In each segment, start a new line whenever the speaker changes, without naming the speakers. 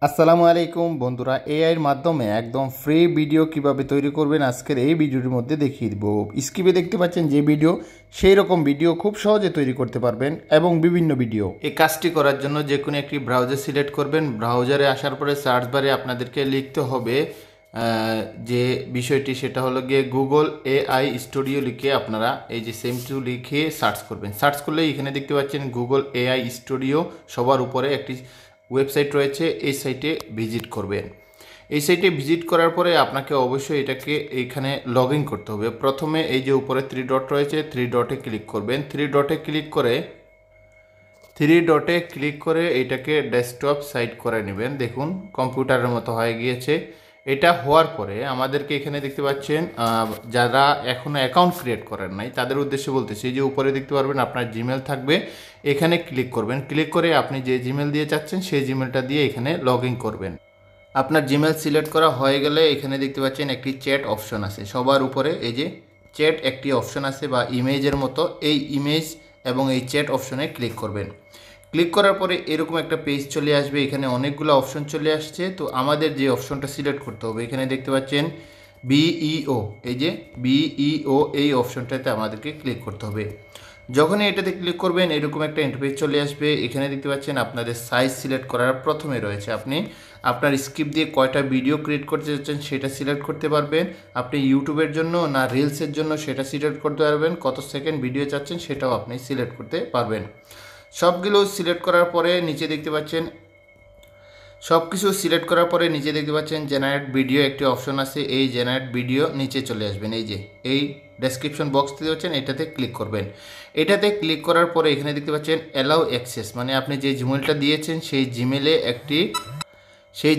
আসসালামু আলাইকুম বন্ধুরা, এআইয়ের মাধ্যমে একদম ফ্রি ভিডিও কিভাবে তৈরি করবেন আজকের এই ভিডিওর মধ্যে দেখিয়ে দেব। স্ক্রিনে দেখতে পাচ্ছেন যে ভিডিও, সেই রকম ভিডিও খুব সহজে তৈরি করতে পারবেন এবং বিভিন্ন ভিডিও। এই কাজটি করার জন্য যে কোনো একটি ব্রাউজার সিলেক্ট করবেন। ব্রাউজারে আসার পরে সার্চ বারে আপনাদেরকে লিখতে হবে যে বিষয়টি, সেটা হলো গিয়ে গুগল এআই স্টুডিও লিখে আপনারা এই যে সেম টু লিখে সার্চ করবেন। সার্চ করলে এখানে দেখতে পাচ্ছেন গুগল এআই স্টুডিও সবার উপরে একটি ওয়েবসাইট রয়েছে, এই সাইটে ভিজিট করবেন। এই সাইটে ভিজিট করার পরে আপনাকে অবশ্যই এটাকে এইখানে লগ ইন করতে হবে। প্রথমে এই যে উপরে 3 ডট রয়েছে, 3 ডটে ক্লিক করবেন। 3 ডটে ক্লিক করে এটাকে ডেস্কটপ সাইট করে নেবেন। দেখুন কম্পিউটারের মতো হয়ে গিয়েছে। এটা হওয়ার পরে আমাদেরকে এখানে দেখতে পাচ্ছেন যারা এখনও অ্যাকাউন্ট ক্রিয়েট করেন নাই তাদের উদ্দেশ্যে বলতেছি, যে উপরে দেখতে পারবেন আপনার জিমেল থাকবে, এখানে ক্লিক করবেন। ক্লিক করে আপনি যে জিমেল দিয়ে চাচ্ছেন সেই জিমেলটা দিয়ে এখানে লগ ইন করবেন। আপনার জিমেল সিলেক্ট করা হয়ে গেলে এখানে দেখতে পাচ্ছেন একটি চ্যাট অপশন আছে সবার উপরে। এই যে চ্যাট একটি অপশন আছে বা ইমেজের মতো, এই ইমেজ এবং এই চ্যাট অপশনে ক্লিক করবেন। ক্লিক করার পরে এরকম একটা পেজ চলে আসবে। এখানে অনেকগুলো অপশন চলে আসছে, তো আমাদের যে অপশনটা সিলেক্ট করতে হবে, এখানে দেখতে পাচ্ছেন বিইও, এই যে বিইও, এই অপশনটাতে আমাদেরকে ক্লিক করতে হবে। যখনই এটাতে ক্লিক করবেন এরকম একটা ইন্টারফেস চলে আসবে। এখানে দেখতে পাচ্ছেন আপনাদের সাইজ সিলেক্ট করার প্রথমে রয়েছে, আপনি আপনার স্ক্রিপ্ট দিয়ে কয়টা ভিডিও ক্রিয়েট করতে যাচ্ছেন সেটা সিলেক্ট করতে পারবেন। আপনি ইউটিউবের জন্য না রিলসের জন্য সেটা সিলেক্ট করতে পারবেন। কত সেকেন্ড ভিডিও চাচ্ছেন সেটাও আপনি সিলেক্ট করতে পারবেন। সবগুলো সিলেক্ট করার পরে নিচে দেখতে পাচ্ছেন, সব কিছু সিলেক্ট করার পরে নিচে দেখতে পাচ্ছেন জেনারেট ভিডিও একটি অপশন আছে। এই জেনারেট ভিডিও নিচে চলে আসবেন, এই যে এই ডেসক্রিপশন বক্স দেখতে পাচ্ছেন, এটাতে ক্লিক করবেন। এটাতে ক্লিক করার পরে এখানে দেখতে পাচ্ছেন অ্যালাউ অ্যাক্সেস, মানে আপনি যে জিমেলটা দিয়েছেন সেই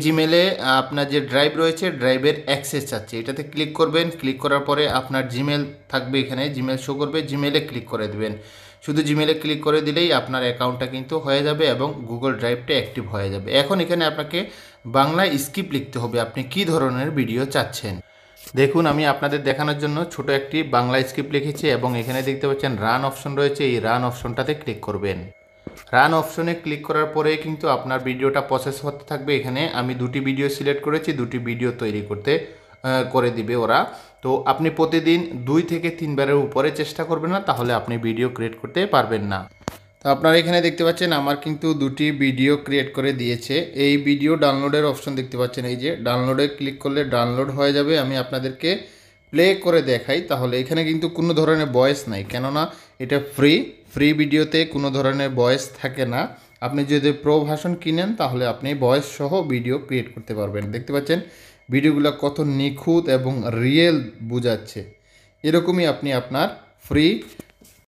জিমেলে আপনার যে ড্রাইভ রয়েছে ড্রাইভের অ্যাক্সেস চাচ্ছে, এটাতে ক্লিক করবেন। ক্লিক করার পরে আপনার জিমেল থাকবে, এখানে জিমেল শো করবে, জিমেলে ক্লিক করে দেবেন। শুধু জিমেলে ক্লিক করে দিলেই আপনার অ্যাকাউন্টটা কিন্তু হয়ে যাবে এবং গুগল ড্রাইভটা অ্যাক্টিভ হয়ে যাবে। এখন এখানে আপনাকে বাংলায় স্ক্রিপ্ট লিখতে হবে, আপনি কী ধরনের ভিডিও চাচ্ছেন। দেখুন আমি আপনাদের দেখানোর জন্য ছোট একটি বাংলা স্ক্রিপ্ট লিখেছি এবং এখানে দেখতে পাচ্ছেন রান অপশন রয়েছে, এই রান অপশনটাতে ক্লিক করবেন। রান অপশনে ক্লিক করার পরে কিন্তু আপনার ভিডিওটা প্রসেস হতে থাকবে। এখানে আমি 2টি ভিডিও সিলেক্ট করেছি, 2টি ভিডিও তৈরি করে দিবে ওরা। তো আপনি প্রতিদিন 2 থেকে 3 বারের উপরে চেষ্টা করবেন না, তাহলে আপনি ভিডিও ক্রিয়েট করতে পারবেন না। তো আপনারা এখানে দেখতে পাচ্ছেন আমার কিন্তু 2টি ভিডিও ক্রিয়েট করে দিয়েছে। এই ভিডিও ডাউনলোডের অপশন দেখতে পাচ্ছেন, এই যে ডাউনলোডে ক্লিক করলে ডাউনলোড হয়ে যাবে। আমি আপনাদেরকে প্লে করে দেখাই, তাহলে এখানে কিন্তু কোনো ধরনের ভয়েস নাই, কেননা এটা ফ্রি ভিডিওতে কোনো ধরনের ভয়েস থাকে না। আপনি যদি প্রো ভার্সন কিনেন তাহলে আপনি ভয়েস সহ ভিডিও ক্রিয়েট করতে পারবেন। দেখতে পাচ্ছেন ভিডিওগুলো কত নিখুঁত এবং রিয়েল বোঝাচ্ছে। এরকমই আপনি আপনার ফ্রি